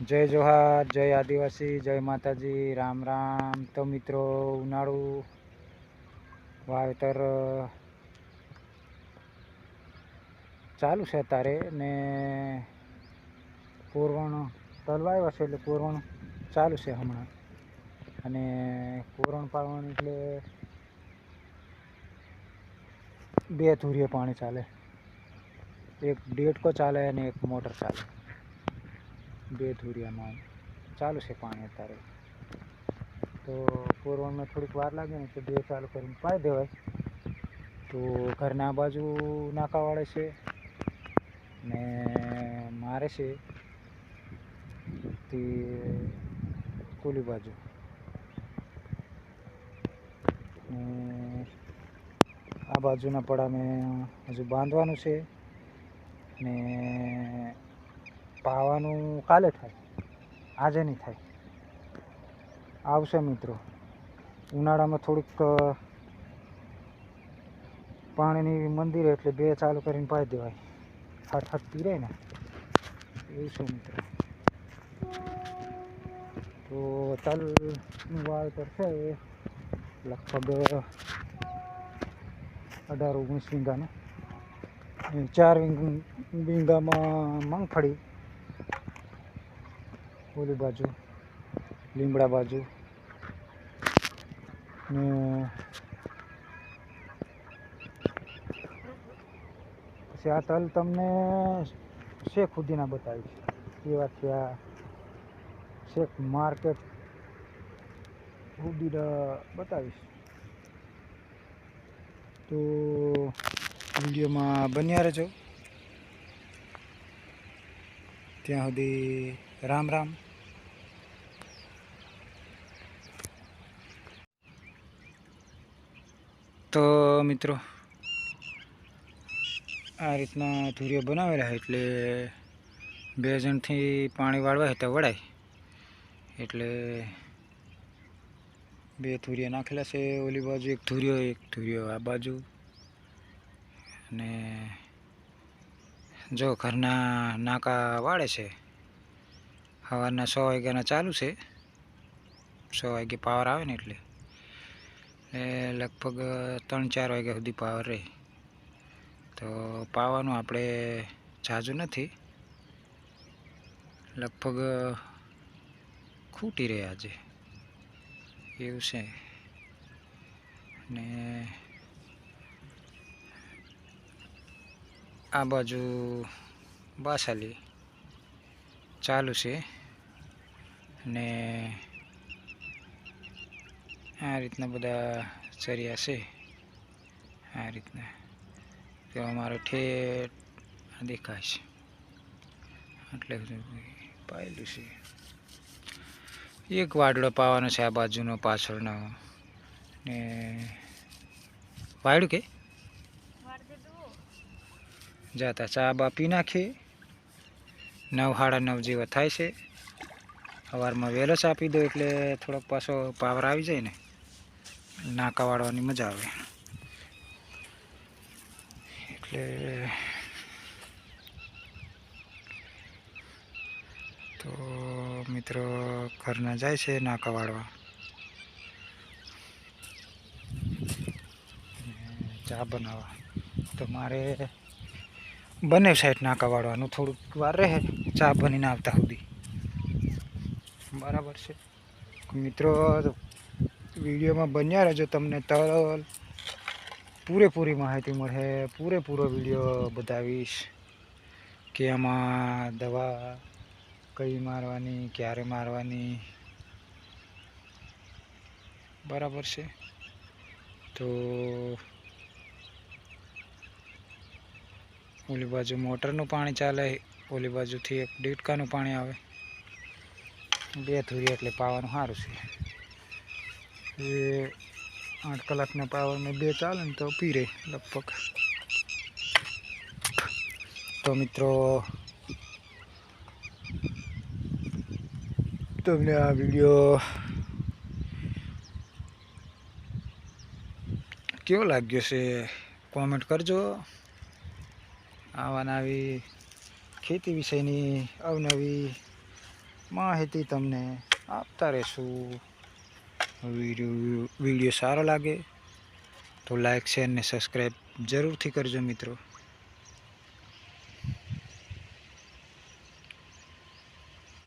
जय जोहार, जय आदिवासी, जय माताजी, राम राम। तो मित्रों, उनाळू वावेतर चालू है अत्यारे ने कोरवण तलवाय वसे એટલે કોરવણ ચાલુ છે હમણાં અને કોરણ પાવણ એટલે બે ધુરીએ પાણી ચાલે, એક ડેટકો ચાલે અને એક મોટર ચાલે, બે ધુરિયામાં ચાલુ છે પાણી અત્યારે। તો કોરવણમાં થોડીક વાર લાગે ને તો બે ચાલુ કરીને પાઈ દેવાય। તો ઘરના બાજુ નાકા વાળે છે ને મારે છે તે કોલી બાજુ ને આ બાજુના પડામાં હજુ બાંધવાનું છે ને પાવાનું કાલે થાય, આજે નહીં થાય। આવશે મિત્રો, ઉનાળામાં થોડીક પાણીની મંદિર એટલે બે ચાલુ કરીને પાઈ દેવાય, હટ પીરે ને એવું છે મિત્રો। તો તલનું વાવેતર છે લગભગ 18-19 વીંગાનું, 4 વીંગામાં મગફળી, ઓલી બાજુ લીમડા બાજુ ને પછી આ તલ તમને શેખ સુધીના બતાવીશ, કેવા થયા શેખ માર્કેટ સુધી બતાવીશ। તો વિડીયોમાં બન્યા રહેજો, ત્યાં સુધી રામ રામ। તો મિત્રો, આ રીતના ધુરિયા બનાવેલા છે એટલે 2 જણથી પાણી વાળવા હોય તો વળાય, એટલે 2 ધુરિયા નાખેલા છે। ઓલી બાજુ એક ધુરિયો આ બાજુ, અને જો ઘરના નાકા વાળે છે। સવારના 6 વાગ્યાના ચાલુ છે, 6 વાગે પાવર આવે ને એટલે લગભગ 3-4 વાગ્યા સુધી પાવર રહે। તો પાવાનું આપણે ઝાઝું નથી, લગભગ ખૂટી રહે આજે એવું છે। ને આ બાજુ બાસાલી ચાલુ છે ને આ રીતના બધા ચરિયા છે, આ રીતના। તો અમારે ઠેઠ દેખાય છે એટલે પાયેલું છે। એક વાડલો પાવાનો છે આ બાજુનો પાછળનો, ને વાડ્યું કે જાતા ચા બા પી નાખી, 9 સાડા 9 જેવા થાય છે। સવારમાં વહેલો ચા પી દો એટલે થોડોક પાછો પાવર આવી જાય ને, નાકા વાળવાની મજા આવે। એટલે તો મિત્રો ઘરના જાય છે નાકા વાળવા, ચા બનાવવા। તો મારે બંને સાઈડ નાકા વાળવાનું, થોડુંક વાર રહે ચા બનીને આવતા સુધી, બરાબર છે મિત્રો। વિડીયોમાં બન્યા રહેજો, તમને તલ પૂરેપૂરી માહિતી મળે, પૂરેપૂરો વિડીયો બતાવીશ કે આમાં દવા કઈ મારવાની, ક્યારે મારવાની, બરાબર છે। તો ઓલી બાજુ મોટરનું પાણી ચાલે, ઓલી બાજુથી એક ડેટકાનું પાણી આવે, 2 ધુરિયા એટલે પાવાનું સારું છે। એ 8 કલાકના પાવરમાં 2 ચાલે ને તો પી રહે લગભગ। તો મિત્રો, તમને આ વિડીયો કેવો લાગ્યો છે કોમેન્ટ કરજો। આવા નવી ખેતી વિશેની અવનવી માહિતી તમને આપતા રહેશું. વિડીયો સારો લાગે તો લાઈક શેર ને સબસ્ક્રાઈબ જરૂરથી કરજો મિત્રો.